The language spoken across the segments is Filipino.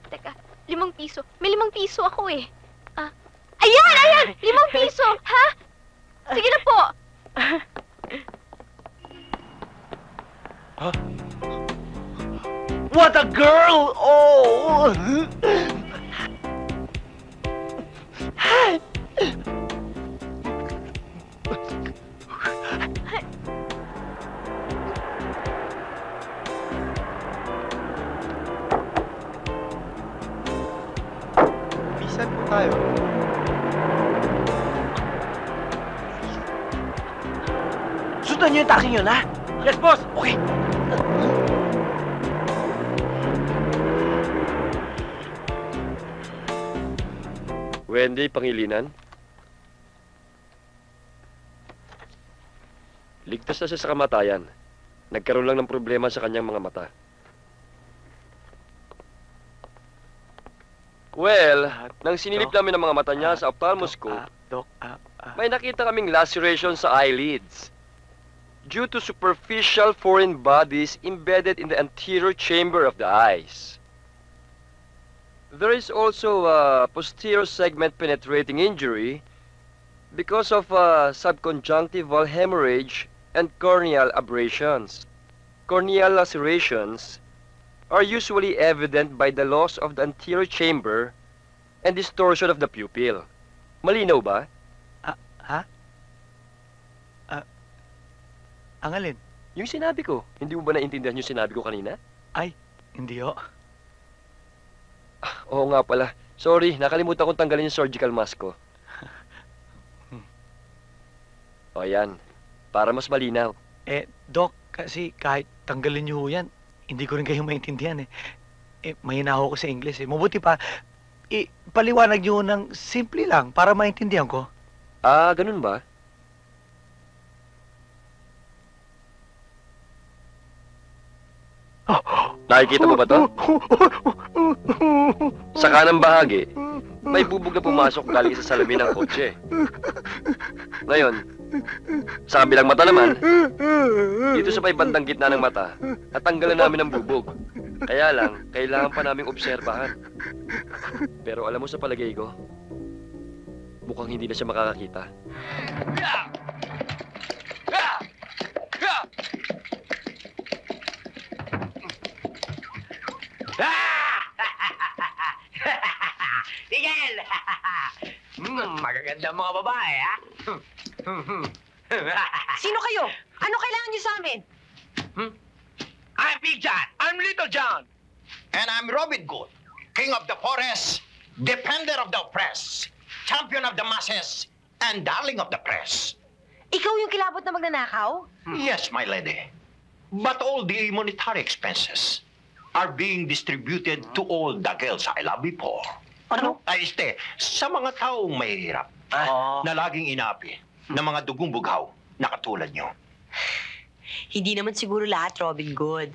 Teka, 5 piso. May 5 piso ako eh. Ayan! 5 piso! Ha? Sige na po. What a girl! Oh! Bisan po tayo. Sundan niyo yung taxi yun, ha? Yes, boss! Okay. Wendy Pangilinan. Ligtas na siya sa kamatayan. Nagkaroon lang ng problema sa kanyang mga mata. Well, nang sinilip namin ang mga mata niya sa ophthalmoscope, may nakita kaming laceration sa eyelids due to superficial foreign bodies embedded in the anterior chamber of the eyes. There is also a posterior segment penetrating injury because of subconjunctival hemorrhage and corneal abrasions. Corneal lacerations are usually evident by the loss of the anterior chamber and distortion of the pupil. Malinaw ba? Ang alin? Yung sinabi ko, hindi mo ba naintindihan yung sinabi ko kanina? Ay, hindi ho. Oo nga pala. Sorry, nakalimutan kong tanggalin yung surgical mask ko. O yan, para mas malinaw. Doc, kasi kahit tanggalin niyo ho yan, hindi ko rin kayo maintindihan eh. Mahina ho ko sa English eh. Mabuti pa, paliwanag niyo ng simple lang para maintindihan ko. Ganun ba? Nakikita mo ba to? Sa kanang bahagi, may bubog na pumasok galing sa salamin ng kotse. Ngayon, sa kabilang mata naman, dito sa may bandang gitna ng mata, natanggalan namin ang bubog. Kaya lang, kailangan pa naming obserbahan. Pero alam mo sa palagay ko, mukhang hindi na siya makakakita. Tigil! Magaganda mga babae, ha? Sino kayo? Ano kailangan niyo sa amin? I'm Big John. I'm Little John. And I'm Robin Good, king of the forest, defender of the oppressed, champion of the masses, and darling of the press. Ikaw yung kilabot na magnanakaw? Yes, my lady. But all the monetary expenses are being distributed to all the girls I love before. Ano? Sa mga taong mahihirap na laging inapi ng mga dugong bughaw na katulad nyo. Hindi naman siguro lahat, Robin Good.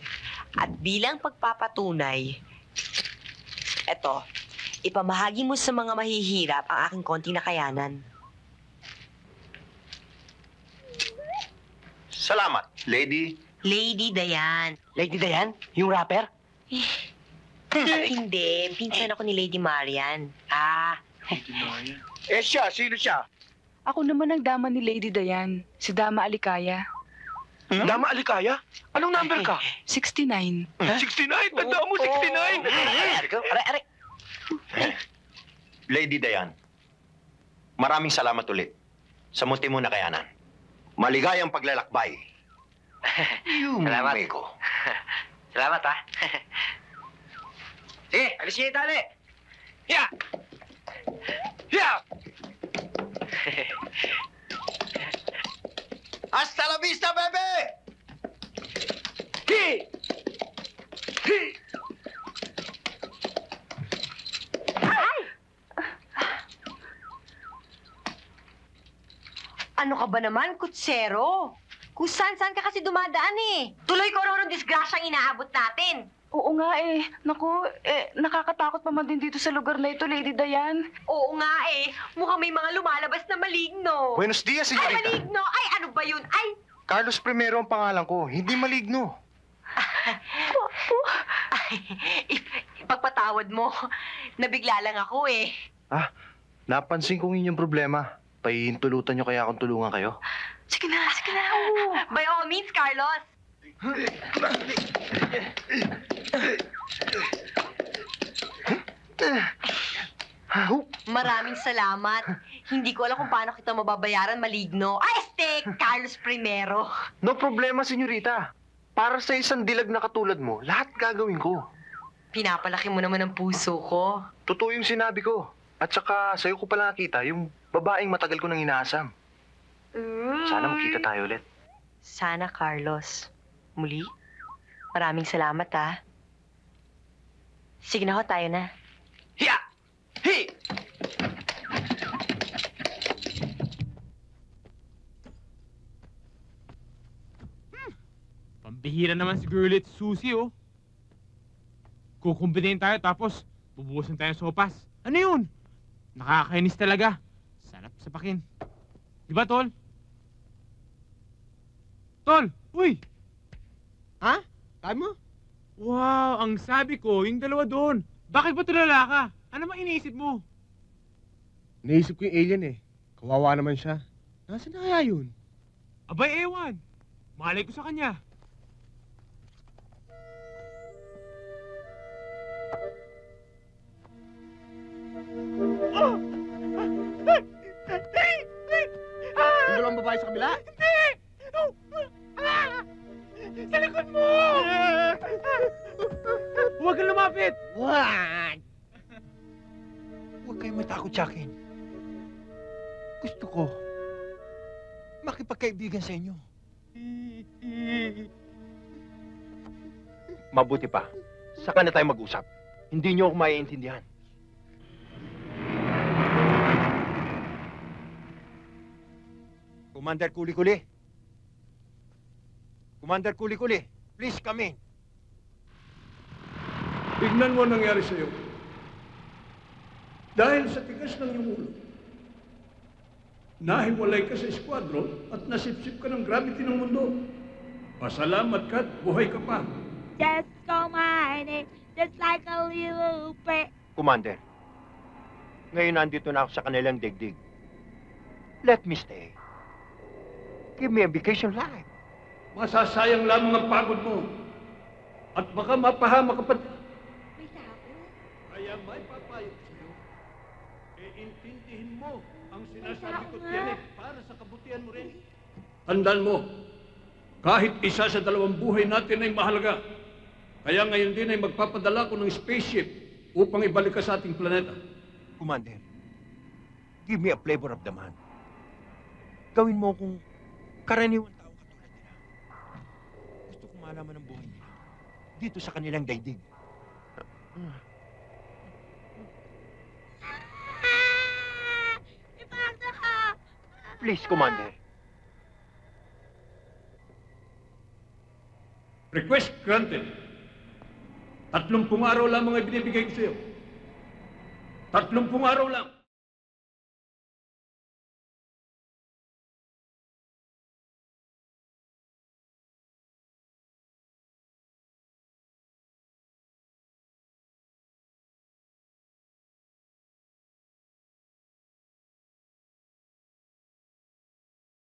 At bilang pagpapatunay, eto, ipamahagi mo sa mga mahihirap ang aking konting nakayanan. Salamat, lady. Lady Dayan. Lady Dayan? Yung rapper? Hindi, pinsan ako ni Lady Marian. Siya, sino siya? Ako naman ang dama ni Lady Dayan, si Dama Alikaya. Dama Alikaya? Anong number ka? 69. 69? Tanda mo, 69! Are. Lady Dayan, maraming salamat ulit sa munti mo nakayanan. Maligayang paglalakbay. Salamat. Amigo. Salamat, ha? Sige, alis niyo yung tali. Yeah! Yeah! Hasta la vista, bebe! Hi! Hi! Ano ka ba naman, kutsero? Kung saan-saan ka kasi dumadaan eh. Tuloy ko raw ng disgrasyang inaabot natin. Oo nga eh. Naku, nakakatakot pa man din dito sa lugar na ito, Lady Dayan. Oo nga eh. Mukhang may mga lumalabas na maligno. Buenos dias, Ay, senyorita. maligno! Ay, ano ba yun? Ay! Carlos Primero ang pangalan ko, hindi maligno. Pagpatawad mo, nabigla lang ako eh. Napansin kong inyong problema. Pahihintulutan nyo kaya akong tulungan kayo? Sige na, sige na. By all means, Carlos. Maraming salamat. Hindi ko alam kung paano kita mababayaran, Maligno. Carlos primero. No problema, senyorita. Para sa isang dilag na katulad mo, lahat gagawin ko. Pinapalaki mo naman ang puso ko. Totoo yung sinabi ko. At saka, sa'yo ko pala nakita yung babaeng matagal ko nang inaasam. Sana magkita tayo ulit. Sana, Carlos. Muli, maraming salamat, ha. Sige na ho, tayo na. Hiya! Hi! Pambihira naman si Girlit Susi, oh. Kukumbinahin tayo tapos bubuhusan tayo ng sopas. Ano yun? Nakakainis talaga. Sarap sa pakin. Di ba, Tol? Tol! Uy! Ha? Sabi mo? Wow, ang sabi ko, yung dalawa doon. Bakit ba tulala ka? Ano mang iniisip mo? Naisip ko yung alien eh. Kawawa naman siya. Nasaan na kaya yun? Abay, ewan. Malay ko sa kanya. Yung dalawang babae sa kabila? Sa likod mo! Huwag kang lumapit! Wag! Huwag kayong matakot sa akin. Gusto ko makipagkaibigan sa inyo. Mabuti pa. Saka na tayo mag-usap. Hindi nyo ako maiintindihan. Commander Kuli-Kuli. Commander Kuli-Kuli, please come in. Tignan mo ang nangyari sa'yo. Dahil sa tigas ng iyong ulo, nahiwalay ka sa squadron at nasipsip ka ng gravity ng mundo. Pasalamat ka at buhay ka pa. Just call my name, just like a little bird. Commander, ngayon nandito na ako sa kanilang digdig. Let me stay. Give me a vacation life. Masasayang lamang ang pagod mo. At baka mapahama ka pa. Kaya may papayo ko sa'yo. Intindihin mo ang sinasabi ko tiyanik para sa kabutihan mo rin. Tandaan mo, kahit isa sa dalawang buhay natin ay mahalaga. Kaya ngayon din ay magpapadala ko ng spaceship upang ibalik ka sa ating planeta. Commander, give me a flavor of the man. Gawin mo kung karaniwang tao katulad nila. Gusto kong malaman ang buhay nila dito sa kanilang daigdig. Please, Commander. Request granted. 30 araw lamang ay binibigay ko sa'yo. 30 araw lang.